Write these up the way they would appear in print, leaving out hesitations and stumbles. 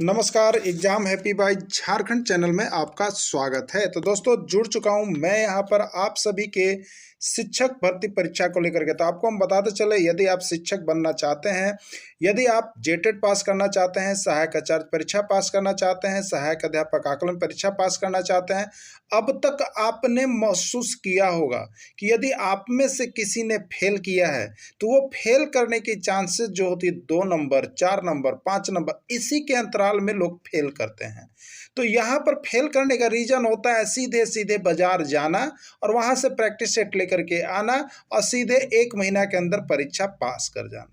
नमस्कार, exam happy by Jharkhand channel में आपका स्वागत है। तो दोस्तों जुड़ चुका हूं मैं यहां पर आप सभी के शिक्षक भर्ती परीक्षा को लेकर के। तो आपको हम बताते चले, यदि आप शिक्षक बनना चाहते हैं, यदि आप जेटेट पास करना चाहते हैं, सहायक आचार्य परीक्षा पास करना चाहते हैं, सहायक अध्यापक आकलन परीक्षा पास करना चाहते हैं, अब तक आपने महसूस किया होगा कि यदि आप में से किसी ने फेल किया है तो वो फेल करने की चांसेस जो होती है 2 नंबर, 4 नंबर, 5 नंबर, इसी के अंतराल में लोग फेल करते हैं। तो यहाँ पर फेल करने का रीजन होता है सीधे सीधे बाजार जाना और वहां से प्रैक्टिस सेट लेकर के आना और सीधे 1 महीना के अंदर परीक्षा पास कर जाना।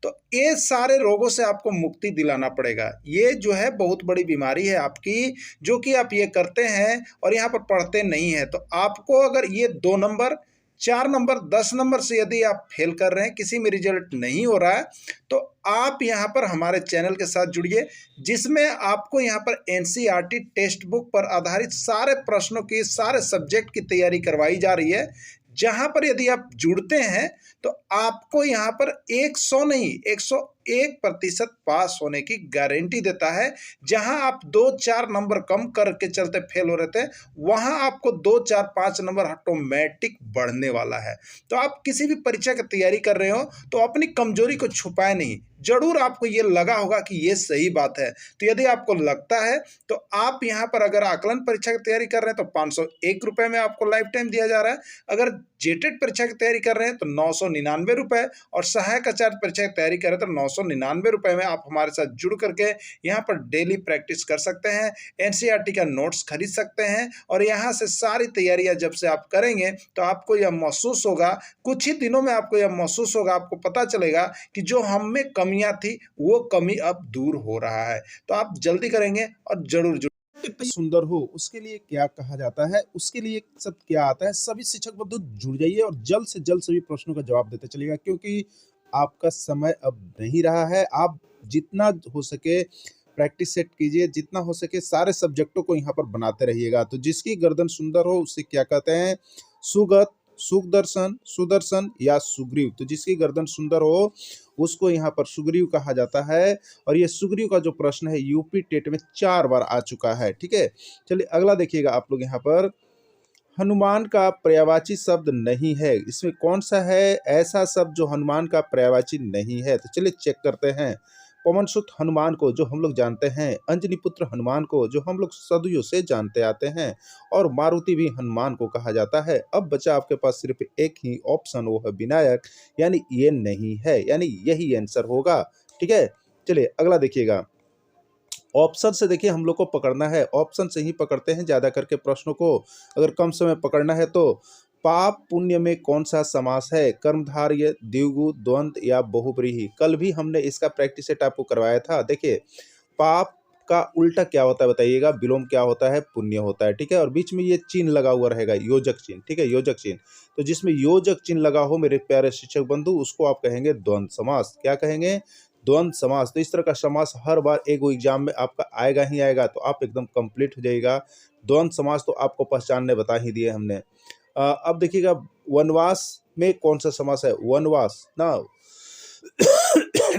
तो ये सारे रोगों से आपको मुक्ति दिलाना पड़ेगा। ये जो है बहुत बड़ी बीमारी है आपकी, जो कि आप ये करते हैं और यहाँ पर पढ़ते नहीं हैं। तो आपको अगर ये 2 नंबर, 4 नंबर, 10 नंबर से यदि आप फेल कर रहे हैं, किसी में रिजल्ट नहीं हो रहा है, तो आप यहाँ पर हमारे चैनल के साथ जुड़िए, जिसमें आपको यहाँ पर एनसीईआरटी टेक्स्ट बुक पर आधारित सारे प्रश्नों की, सारे सब्जेक्ट की तैयारी करवाई जा रही है। जहाँ पर यदि आप जुड़ते हैं तो आपको यहाँ पर 100 नहीं 101% पास होने की गारंटी देता है। जहां आप 2-4 नंबर कम करके चलते फेल हो रहे थे, वहां आपको 2-4-5 नंबर ऑटोमेटिक बढ़ने वाला है। तो आप किसी भी परीक्षा की तैयारी कर रहे हो तो अपनी कमजोरी को छुपाए नहीं। जरूर आपको ये लगा होगा कि ये सही बात है। तो यदि आपको लगता है तो आप यहाँ पर अगर आकलन परीक्षा की तैयारी कर रहे हैं तो 501 रुपये में आपको लाइफ टाइम दिया जा रहा है। अगर जेटेट परीक्षा की तैयारी कर रहे हैं तो 999 रुपये, और सहायक आचार्य परीक्षा की तैयारी कर रहे हैं तो 999 रुपये में आप हमारे साथ जुड़ करके यहाँ पर डेली प्रैक्टिस कर सकते हैं, एनसीईआरटी का नोट्स खरीद सकते हैं। और यहाँ से सारी तैयारियां जब से आप करेंगे तो आपको यह महसूस होगा, कुछ ही दिनों में आपको यह महसूस होगा, आपको पता चलेगा कि जो हम में कमियां थी वो कमी अब दूर हो रहा है। तो आप जल्दी करेंगे और जरूर सुंदर हो उसके लिए क्या कहा जाता है, उसके लिए सब क्या आता है। सभी शिक्षक बंधु जुड़ जाइए और जल्द से जल्द सभी प्रश्नों का जवाब देते चलिएगा, क्योंकि आपका समय अब नहीं रहा है। आप जितना हो सके प्रैक्टिस सेट कीजिए, जितना हो सके सारे सब्जेक्टों को यहाँ पर बनाते रहिएगा। तो जिसकी गर्दन सुंदर हो उसे क्या कहते हैं? सुगत, सुदर्शन, सुदर्शन या सुग्रीव। तो जिसकी गर्दन सुंदर हो उसको यहाँ पर सुग्रीव कहा जाता है। और ये सुग्रीव का जो प्रश्न है यूपी टेट में 4 बार आ चुका है। ठीक है, चलिए अगला देखिएगा आप लोग यहाँ पर। हनुमान का पर्यायवाची शब्द नहीं है, इसमें कौन सा है ऐसा शब्द जो हनुमान का पर्यायवाची नहीं है? तो चलिए चेक करते हैं। पवन सुत हनुमान को जो हम लोग जानते हैं, अंजनी पुत्र हनुमान को जो हम लोग सदियों से जानते आते हैं, और मारुति भी हनुमान को कहा जाता है। अब बचा आपके पास सिर्फ एक ही ऑप्शन, वो है विनायक, यानी ये नहीं है, यानी यही आंसर होगा। ठीक है, चलिए अगला देखिएगा। ऑप्शन से देखिए हम लोग को पकड़ना है, ऑप्शन से ही पकड़ते हैं ज़्यादा करके प्रश्नों को। अगर कम समय पकड़ना है तो पाप पुण्य में कौन सा समास है? कर्मधारय, द्विगु, द्वंद्व या बहुब्रीहि। कल भी हमने इसका प्रैक्टिस सेट आपको करवाया था। देखिए पाप का उल्टा क्या होता है बताइएगा? विलोम क्या होता है? पुण्य होता है। ठीक है, और बीच में ये चिन्ह लगा हुआ रहेगा, योजक चिन्ह। ठीक है, योजक चिन्ह। तो जिसमें योजक चिन्ह लगा हो मेरे प्यारे शिक्षक बंधु, उसको आप कहेंगे द्वंद्व समास। क्या कहेंगे? द्वंद्व समास। तो इस तरह का समास हर बार एक एग्जाम में आपका आएगा ही आएगा, तो आप एकदम कंप्लीट हो जाएगा। द्वंद्व समास तो आपको पहचानने बता ही दिए हमने। अब देखिएगा वनवास में कौन सा समास है? वनवास ना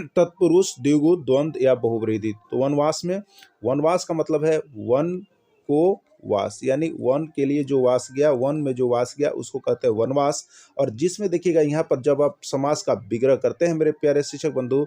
तत्पुरुष, द्विगु, द्वंद्व या बहुव्रीहि। तो वनवास में, वनवास का मतलब है वन को वास, यानी वन के लिए जो वास गया, वन में जो वास गया उसको कहते हैं वनवास। और जिसमें देखिएगा यहाँ पर जब आप समास का विग्रह करते हैं मेरे प्यारे शिक्षक बंधु,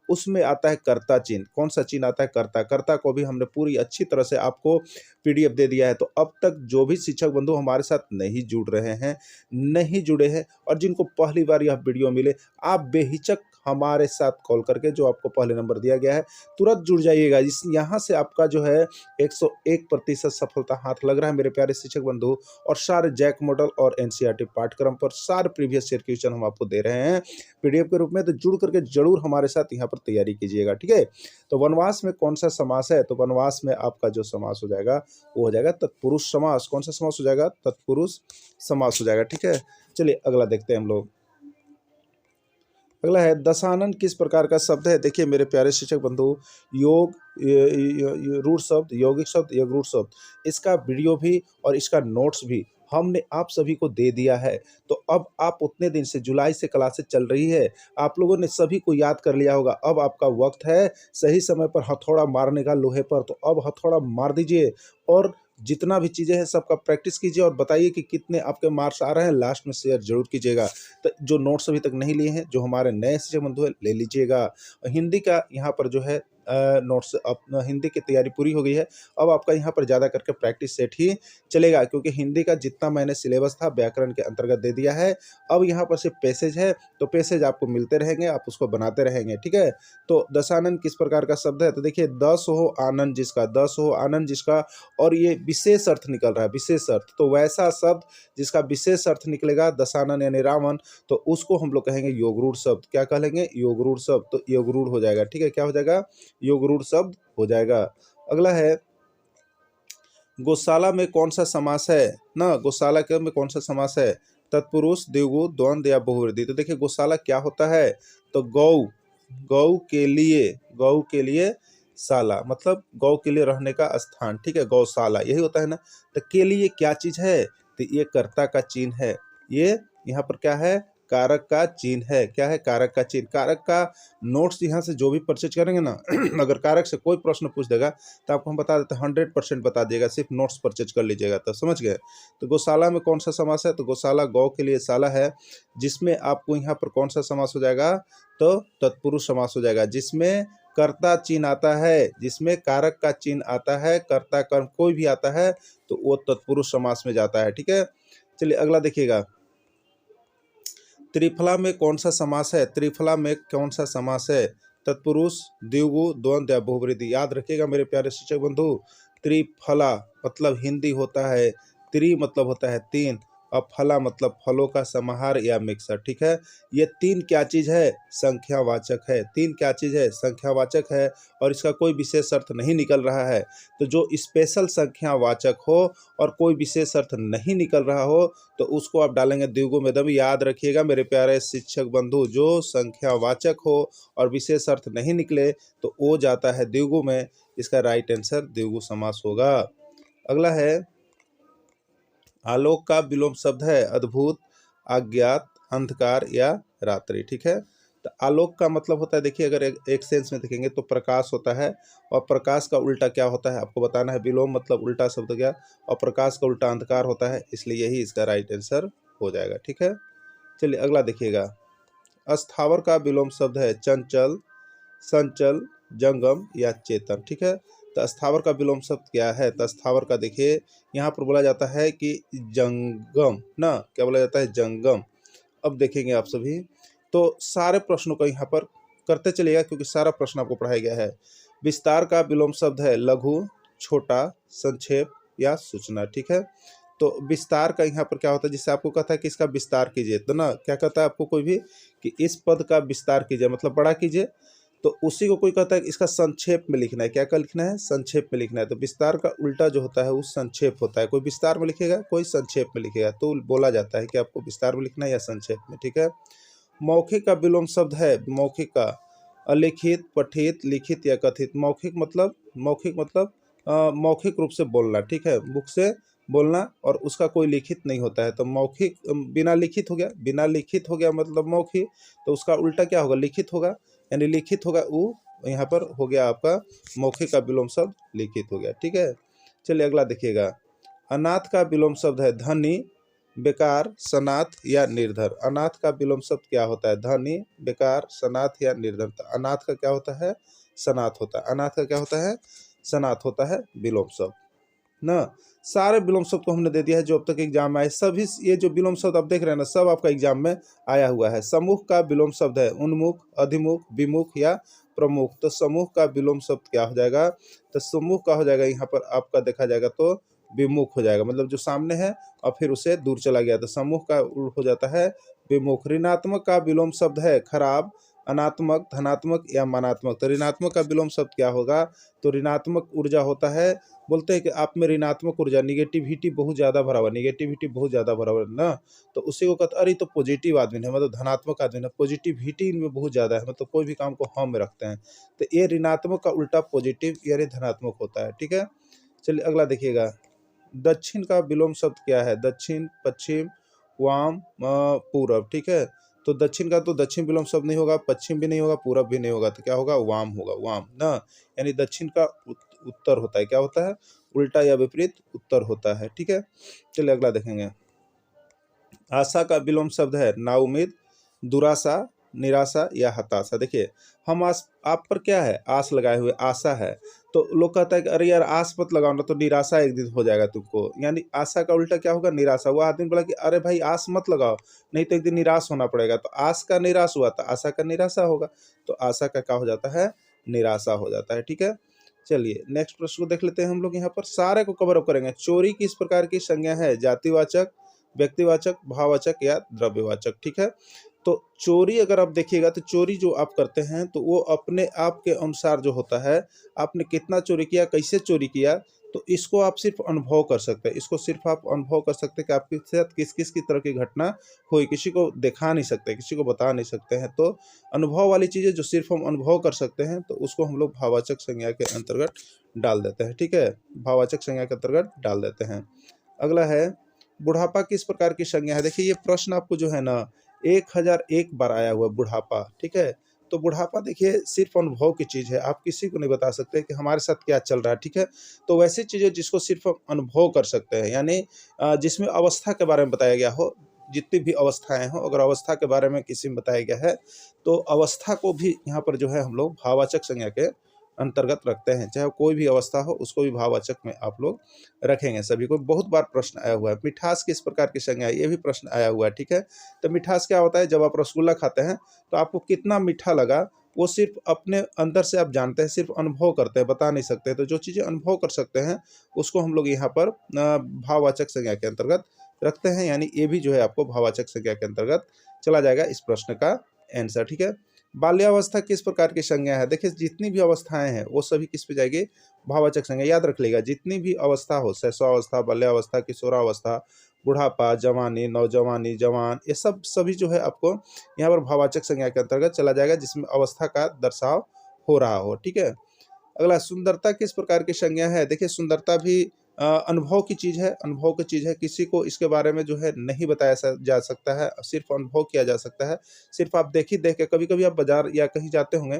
उसमें आता है कर्ता चिन्ह। कौन सा चिन्ह आता है? कर्ता। कर्ता को भी हमने पूरी अच्छी तरह से आपको पीडीएफ दे दिया है। तो अब तक जो भी शिक्षक बंधु हमारे साथ नहीं जुड़ रहे हैं, नहीं जुड़े हैं, और जिनको पहली बार यह वीडियो मिले, आप बेहिचक हमारे साथ कॉल करके, जो आपको पहले नंबर दिया गया है, तुरंत जुड़ जाइएगा। इस यहाँ से आपका जो है 101% सफलता हाथ लग रहा है मेरे प्यारे शिक्षक बंधु। और सारे जैक मॉडल और एनसीईआरटी पाठ्यक्रम पर सारे प्रीवियस ईयर क्वेश्चन हम आपको दे रहे हैं पीडीएफ के रूप में। तो जुड़ करके जरूर हमारे साथ यहाँ पर तैयारी कीजिएगा। ठीक है, तो वनवास में कौन सा समास है? तो वनवास में आपका जो समास हो जाएगा वो हो जाएगा तत्पुरुष समास। कौन सा समास हो जाएगा? तत्पुरुष समास हो जाएगा। ठीक है, चलिए अगला देखते हैं हम लोग। अगला है दशानन किस प्रकार का शब्द है? देखिए मेरे प्यारे शिक्षक बंधु, योग, रूढ़ शब्द, यौगिक शब्द, योग रूढ़ शब्द, इसका वीडियो भी और इसका नोट्स भी हमने आप सभी को दे दिया है। तो अब आप उतने दिन से जुलाई से क्लासेस चल रही है, आप लोगों ने सभी को याद कर लिया होगा। अब आपका वक्त है सही समय पर हथौड़ा मारने का लोहे पर, तो अब हथौड़ा मार दीजिए और जितना भी चीज़ें हैं सबका प्रैक्टिस कीजिए और बताइए कि कितने आपके मार्क्स आ रहे हैं, लास्ट में शेयर जरूर कीजिएगा। तो जो नोट्स अभी तक नहीं लिए हैं, जो हमारे नए शिक्षक बंधु हैं, ले लीजिएगा। हिंदी का यहाँ पर जो है नोट्स, अब हिंदी की तैयारी पूरी हो गई है। अब आपका यहाँ पर ज़्यादा करके प्रैक्टिस सेट ही चलेगा, क्योंकि हिंदी का जितना मैंने सिलेबस था व्याकरण के अंतर्गत दे दिया है। अब यहाँ पर सिर्फ पैसेज है, तो पैसेज आपको मिलते रहेंगे, आप उसको बनाते रहेंगे, ठीक है। तो दशानन किस प्रकार का शब्द है, तो देखिए, दस हो आनंद जिसका, दस हो आनंद जिसका, और ये विशेष अर्थ निकल रहा है, विशेष अर्थ। तो वैसा शब्द जिसका विशेष अर्थ निकलेगा दशानन यानी रावण, तो उसको हम लोग कहेंगे योगरूढ़ शब्द। क्या कहेंगे? योगरूढ़ शब्द। तो योगरूढ़ हो जाएगा, ठीक है। क्या हो जाएगा? योगरूढ़ शब्द हो जाएगा। अगला है, गौशाला में कौन सा समास है ना, गौशाला के में कौन सा समास है? तत्पुरुष, द्विगु, द्वंद्व या बहुव्रीहि। तो देखिए, गौशाला क्या होता है, तो गौ, गौ के लिए, गौ के लिए शाला, मतलब गौ के लिए रहने का स्थान, ठीक है, गौशाला यही होता है ना। तो के लिए क्या चीज है, तो ये कर्ता का चिन्ह है। ये यहाँ पर क्या है? कारक का चिन्ह है। क्या है? कारक का चिन्ह। कारक का नोट्स यहाँ से जो भी परचेज करेंगे ना अगर कारक से कोई प्रश्न पूछ देगा तो आपको हम बता देते हैं, 100% बता दिएगा, सिर्फ नोट्स परचेज कर लीजिएगा, तो समझ गए। तो गौशाला में कौन सा समास है, तो गौशाला गौ के लिए शाला है, जिसमें आपको यहाँ पर कौन सा समास हो जाएगा, तो तत्पुरुष समास हो जाएगा, जिसमें कर्ता चिन्ह आता है, जिसमें कारक का चिन्ह आता है, कर्ता कर्म कोई भी आता है तो वो तत्पुरुष समास में जाता है, ठीक है। चलिए अगला देखिएगा, त्रिफला में कौन सा समास है, त्रिफला में कौन सा समास है? तत्पुरुष, द्विगु, द्वंद्व या बहुव्रीहि। याद रखिएगा मेरे प्यारे शिक्षक बंधु, त्रिफला मतलब हिंदी होता है, त्रि मतलब होता है तीन, और फला मतलब फलों का समाहार या मिक्सर, ठीक है। ये तीन क्या चीज है? संख्यावाचक है। तीन क्या चीज है? संख्यावाचक है, और इसका कोई विशेष अर्थ नहीं निकल रहा है। तो जो स्पेशल संख्यावाचक हो और कोई विशेष अर्थ नहीं निकल रहा हो तो उसको आप डालेंगे द्विगु में दम। याद रखिएगा मेरे प्यारे शिक्षक बंधु, जो संख्यावाचक हो और विशेष अर्थ नहीं निकले तो वो जाता है द्विगु में। इसका राइट आंसर द्विगु समास होगा। अगला है, आलोक का विलोम शब्द है अद्भुत, अज्ञात, अंधकार या रात्रि, ठीक है। तो आलोक का मतलब होता है, देखिए अगर एक सेंस में देखेंगे तो प्रकाश होता है, और प्रकाश का उल्टा क्या होता है आपको बताना है। विलोम मतलब उल्टा शब्द हो गया, और प्रकाश का उल्टा अंधकार होता है, इसलिए यही इसका राइट आंसर हो जाएगा, ठीक है। चलिए अगला देखिएगा, अस्थावर का विलोम शब्द है चंचल, संचल, जंगम या चेतन, ठीक है। तो स्थावर का विलोम शब्द क्या है, तो स्थावर का देखिए यहाँ पर बोला जाता है कि जंगम ना, क्या बोला जाता है? जंगम। अब देखेंगे आप सभी, तो सारे प्रश्नों को यहाँ पर करते चलिएगा क्योंकि सारा प्रश्न आपको पढ़ाया गया है। विस्तार का विलोम शब्द है लघु, छोटा, संक्षेप या सूचना, ठीक है। तो विस्तार का यहाँ पर क्या होता है, जिससे आपको कहता है कि इसका विस्तार कीजिए, तो ना क्या कहता है आपको कोई भी कि इस पद का विस्तार कीजिए, मतलब बड़ा कीजिए। तो उसी को कोई कहता है कि इसका संक्षेप में लिखना है। क्या क्या लिखना है? संक्षेप में लिखना है। तो विस्तार का उल्टा जो होता है वो संक्षेप होता है। कोई विस्तार में लिखेगा, कोई संक्षेप में लिखेगा, तो बोला जाता है कि आपको विस्तार में लिखना है या संक्षेप में, ठीक है। मौखिक का विलोम शब्द है, मौखिक का अलिखित, पठित, लिखित या कथित। मौखिक मतलब, मौखिक मतलब मौखिक रूप से बोलना, ठीक है, मुख से बोलना, और उसका कोई लिखित नहीं होता है। तो मौखिक बिना लिखित हो गया, बिना लिखित हो गया मतलब मौखिक, तो उसका उल्टा क्या होगा? लिखित होगा, यानी लिखित होगा वो, यहाँ पर हो गया आपका मौखिक का विलोम शब्द लिखित हो गया, ठीक है। चलिए अगला देखिएगा, अनाथ का विलोम शब्द है धनी, बेकार, सनाथ या निर्धर। अनाथ का विलोम शब्द क्या होता है? धनी, बेकार, सनाथ या निर्धर। तो अनाथ का क्या होता है? सनाथ होता है। अनाथ का क्या होता है? सनाथ होता है विलोम शब्द ना। सारे विलोम शब्द को हमने दे दिया है जो अब तक एग्जाम में आए। सभी ये जो विलोम शब्द आप देख रहे हैं ना, सब आपका एग्जाम में आया हुआ है। समूह का विलोम शब्द है उन्मुख, अधिमुख, विमुख या प्रमुख। तो समूह का विलोम शब्द क्या हो जाएगा? तो समूह का हो जाएगा यहाँ पर आपका देखा जाएगा तो विमुख हो जाएगा, मतलब जो सामने है और फिर उसे दूर चला गया, तो समूह का हो जाता है विमुख। ऋणात्मक का विलोम शब्द है खराब, अनात्मक, धनात्मक या मानात्मक। तो ऋणात्मक का विलोम शब्द क्या होगा? तो ऋणात्मक ऊर्जा होता है, बोलते हैं कि आप में ऋणात्मक ऊर्जा, निगेटिविटी बहुत ज़्यादा भरा हुआ, निगेटिविटी बहुत ज़्यादा भरा हुआ ना, तो उसी को कहते अरे तो पॉजिटिव आदमी है, मतलब धनात्मक आदमी है, पॉजिटिविटी इनमें बहुत ज़्यादा है, मतलब कोई भी काम को हम में रखते हैं। तो ये ऋणात्मक का उल्टा पॉजिटिव यानी धनात्मक होता है, ठीक है। चलिए अगला देखिएगा, दक्षिण का विलोम शब्द क्या है? दक्षिण, पश्चिम, वाम, पूरब, ठीक है। तो दक्षिण का तो दक्षिण विलोम शब्द नहीं होगा, पश्चिम भी नहीं होगा, पूरब भी नहीं होगा, तो क्या होगा? वाम होगा, वाम ना, यानी दक्षिण का उत्तर होता है। क्या होता है? उल्टा या विपरीत उत्तर होता है, ठीक है। चलिए अगला देखेंगे। आशा का विलोम शब्द है नाउम्मीद, दुराशा, निराशा या हताशा। देखिए हम आप पर क्या है? आस लगाए हुए, आशा है। तो लोग कहता है कि अरे यार आस मत लगाओ ना, तो निराशा एक दिन हो जाएगा तुमको, यानी आशा का उल्टा क्या होगा? निराशा। वो आदमी बोला कि अरे भाई आस मत लगाओ, नहीं तो एक दिन निराश होना पड़ेगा। तो आस का निराश हुआ तो आशा का निराशा होगा, तो आशा का क्या हो जाता है? निराशा हो जाता है, ठीक है। चलिए नेक्स्ट प्रश्न को देख लेते हैं हम लोग। यहाँ पर सारे को कवर अप करेंगे। चोरी किस प्रकार की संज्ञा है? जातिवाचक, व्यक्तिवाचक, भाववाचक या द्रव्यवाचक, ठीक है। तो चोरी अगर आप देखिएगा तो चोरी जो आप करते हैं तो वो अपने आप के अनुसार जो होता है, आपने कितना चोरी किया, कैसे चोरी किया, तो इसको आप सिर्फ अनुभव कर सकते हैं। इसको सिर्फ आप अनुभव कर सकते हैं कि आपके साथ किस किस की तरह की घटना हुई। किसी को दिखा नहीं सकते, किसी को बता नहीं सकते हैं। तो अनुभव वाली चीज़ें जो सिर्फ हम अनुभव कर सकते हैं, तो उसको हम लोग भाववाचक संज्ञा के अंतर्गत डाल देते हैं, ठीक है। भाववाचक संज्ञा के अंतर्गत डाल देते हैं। अगला है बुढ़ापा किस प्रकार की संज्ञा है? देखिए ये प्रश्न आपको जो है ना 1001 बार आया हुआ है, बुढ़ापा, ठीक है। तो बुढ़ापा देखिए सिर्फ अनुभव की चीज़ है, आप किसी को नहीं बता सकते कि हमारे साथ क्या चल रहा है, ठीक है। तो वैसी चीज़ें जिसको सिर्फ हम अनुभव कर सकते हैं, यानी जिसमें अवस्था के बारे में बताया गया हो, जितनी भी अवस्थाएं हों, अगर अवस्था के बारे में किसी में बताया गया है, तो अवस्था को भी यहाँ पर जो है हम लोग भाववाचक संज्ञा के अंतर्गत रखते हैं। चाहे कोई भी अवस्था हो, उसको भी भाववाचक में आप लोग रखेंगे सभी को। बहुत बार प्रश्न आया हुआ है। मिठास किस प्रकार की संज्ञा है? ये भी प्रश्न आया हुआ है, ठीक है। तो मिठास क्या होता है? जब आप रसगुल्ला खाते हैं तो आपको कितना मीठा लगा, वो सिर्फ अपने अंदर से आप जानते हैं, सिर्फ अनुभव करते हैं, बता नहीं सकते। तो जो चीज़ें अनुभव कर सकते हैं उसको हम लोग यहाँ पर भाववाचक संज्ञा के अंतर्गत रखते हैं, यानी ये भी जो है आपको भाववाचक संज्ञा के अंतर्गत चला जाएगा इस प्रश्न का आंसर, ठीक है। बाल्यावस्था किस प्रकार की संज्ञा है? देखिए जितनी भी अवस्थाएं हैं वो सभी किस पे जाएगी? भाववाचक संज्ञा। याद रख लीजिएगा, जितनी भी अवस्था हो, शैशवावस्था, बाल्यावस्था, किशोरावस्था, बुढ़ापा, जवानी, नौजवानी, जवान, ये सब सभी जो है आपको यहाँ पर भाववाचक संज्ञा के अंतर्गत चला जाएगा, जिसमें अवस्था का दर्शाव हो रहा हो, ठीक है। अगला सुंदरता किस प्रकार की संज्ञा है? देखिए सुंदरता भी अनुभव की चीज़ है, अनुभव की चीज़ है। किसी को इसके बारे में जो है नहीं बताया जा सकता है, सिर्फ अनुभव किया जा सकता है। सिर्फ आप देख के, कभी कभी आप बाजार या कहीं जाते होंगे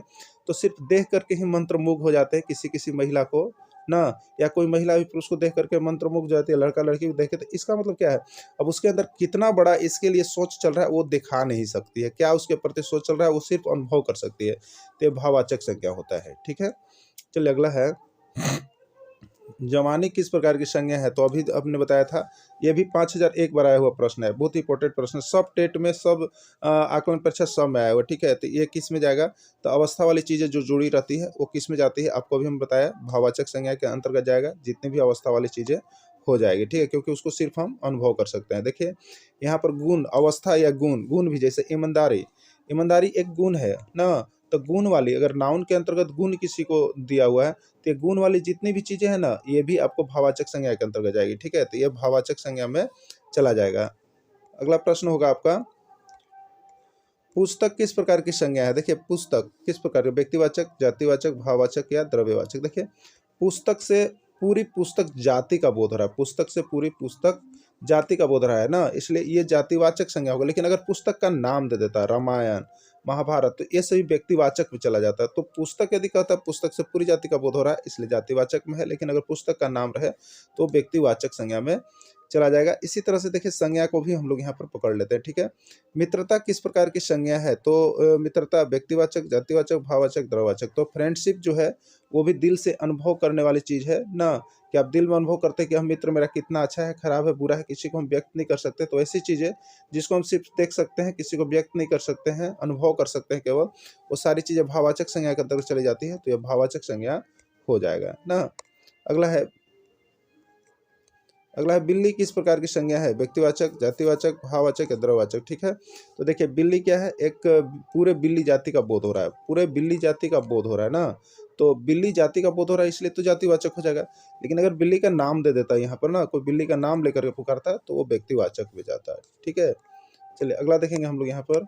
तो सिर्फ देख करके ही मंत्रमुग्ध हो जाते हैं किसी किसी महिला को ना, या कोई महिला भी पुरुष को देख करके मंत्रमुग्ध हो जाती है, लड़का लड़की को देख के। तो इसका मतलब क्या है? अब उसके अंदर कितना बड़ा इसके लिए सोच चल रहा है वो दिखा नहीं सकती है, क्या उसके प्रति सोच चल रहा है वो सिर्फ अनुभव कर सकती है। तो ये भाववाचक संज्ञा होता है, ठीक है। चलिए अगला है जवानी किस प्रकार की संज्ञा है? तो अभी आपने बताया था, ये भी 5001 बार आया हुआ प्रश्न है, बहुत इंपॉर्टेंट प्रश्न। सब टेट में, सब आकलन परीक्षा सब में आया हुआ, ठीक है। तो ये किस में जाएगा? तो अवस्था वाली चीज़ें जो जुड़ी रहती है वो किस में जाती है? आपको भी हम बताया भाववाचक संज्ञा के अंतर्गत जाएगा, जितनी भी अवस्था वाली चीज़ें हो जाएगी, ठीक है, क्योंकि उसको सिर्फ हम अनुभव कर सकते हैं। देखिए यहाँ पर गुण, अवस्था या गुण, गुण भी जैसे ईमानदारी, ईमानदारी एक गुण है ना। तो गुण वाली, अगर नाउन के अंतर्गत गुण किसी को दिया हुआ है, तो ये गुण वाली जितनी भी चीजें हैं ना, ये भी आपको भाववाचक संज्ञा के अंतर्गत जाएगी, ठीक है। तो ये भाववाचक संज्ञा में चला जाएगा। अगला प्रश्न होगा आपका, पुस्तक किस प्रकार की संज्ञा है? देखिए पुस्तक किस प्रकार की, व्यक्तिवाचक, जातिवाचक, भाववाचक या द्रव्यवाचक। देखिए पुस्तक से पूरी पुस्तक जाति का बोध हो रहा है, पुस्तक से पूरी पुस्तक जाति का बोध रहा है ना, इसलिए ये जातिवाचक संज्ञा होगा। लेकिन अगर पुस्तक का नाम दे देता है, रामायण, महाभारत, तो ये सभी व्यक्तिवाचक में चला जाता है। तो पुस्तक यदि कहता है पुस्तक से पूरी जाति का बोध हो रहा है, इसलिए जातिवाचक में है। लेकिन अगर पुस्तक का नाम रहे तो व्यक्तिवाचक संज्ञा में चला जाएगा। इसी तरह से देखिए संज्ञा को भी हम लोग यहाँ पर पकड़ लेते हैं, ठीक है। मित्रता किस प्रकार की संज्ञा है? तो मित्रता व्यक्तिवाचक, जातिवाचक, भाववाचक, द्रव्यवाचक। तो फ्रेंडशिप जो है वो भी दिल से अनुभव करने वाली चीज़ है ना, कि आप दिल में अनुभव करते हैं कि हम मित्र मेरा कितना अच्छा है, खराब है, बुरा है, किसी को हम व्यक्त नहीं कर सकते। तो ऐसी चीज़ें जिसको हम सिर्फ देख सकते हैं, किसी को व्यक्त नहीं कर सकते हैं, अनुभव कर सकते हैं केवल, वो सारी चीज़ें भाववाचक संज्ञा के अंतर्गत चली जाती है। तो यह भाववाचक संज्ञा हो जाएगा ना। अगला है, अगला है बिल्ली किस प्रकार की संज्ञा है? व्यक्तिवाचक, जातिवाचक, भाववाचक या द्रव्यवाचक, ठीक है। तो देखिए बिल्ली क्या है? एक पूरे बिल्ली जाति का बोध हो रहा है, पूरे बिल्ली जाति का बोध हो रहा है ना। तो बिल्ली जाति का बोध हो रहा है, इसलिए तो जातिवाचक हो जाएगा। लेकिन अगर बिल्ली का नाम दे देता है यहाँ पर ना, कोई बिल्ली का नाम लेकर के पुकारता है, तो वो व्यक्तिवाचक में जाता है, ठीक है। चलिए अगला देखेंगे हम लोग यहाँ पर,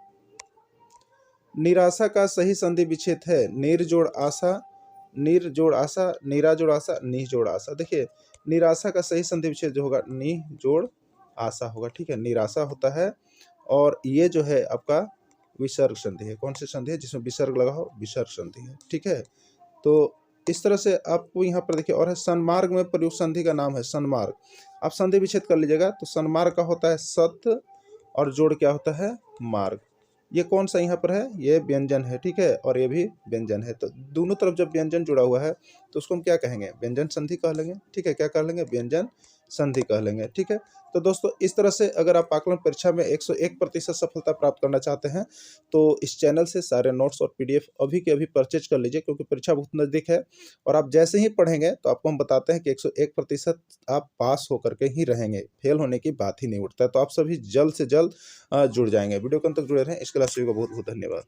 निराशा का सही संधि विच्छेद है निर्जोड़ आशा, नीर जोड़ आशा, नीरा जोड़ आशा, नी जोड़ आशा। देखिए निराशा का सही संधि विच्छेद जो होगा नी जोड़ आशा होगा, ठीक है, निराशा होता है। और ये जो है आपका विसर्ग संधि है। कौन सी संधि है? जिसमें विसर्ग लगा हो, विसर्ग संधि है, ठीक है। तो इस तरह से आपको यहाँ पर देखिए और है सन्मार्ग में प्रयुक्त संधि का नाम है सन्मार्ग। आप संधि विच्छेद कर लीजिएगा तो सन्मार्ग का होता है सत और जोड़ क्या होता है मार्ग। ये कौन सा यहाँ पर है? ये व्यंजन है, ठीक है, और ये भी व्यंजन है। तो दोनों तरफ जब व्यंजन जुड़ा हुआ है तो उसको हम क्या कहेंगे? व्यंजन संधि कह लेंगे, ठीक है। क्या कह लेंगे? व्यंजन संधि कह लेंगे, ठीक है। तो दोस्तों इस तरह से अगर आप आकलन परीक्षा में 101% सफलता प्राप्त करना चाहते हैं तो इस चैनल से सारे नोट्स और पीडीएफ अभी के अभी परचेज कर लीजिए, क्योंकि परीक्षा बहुत नज़दीक है। और आप जैसे ही पढ़ेंगे तो आपको हम बताते हैं कि 101% आप पास होकर के ही रहेंगे, फेल होने की बात ही नहीं उठता है। तो आप सभी जल्द से जल्द जुड़ जाएंगे। वीडियो को अंत तक जुड़े रहें, इसके लिए आप सभी को बहुत बहुत धन्यवाद।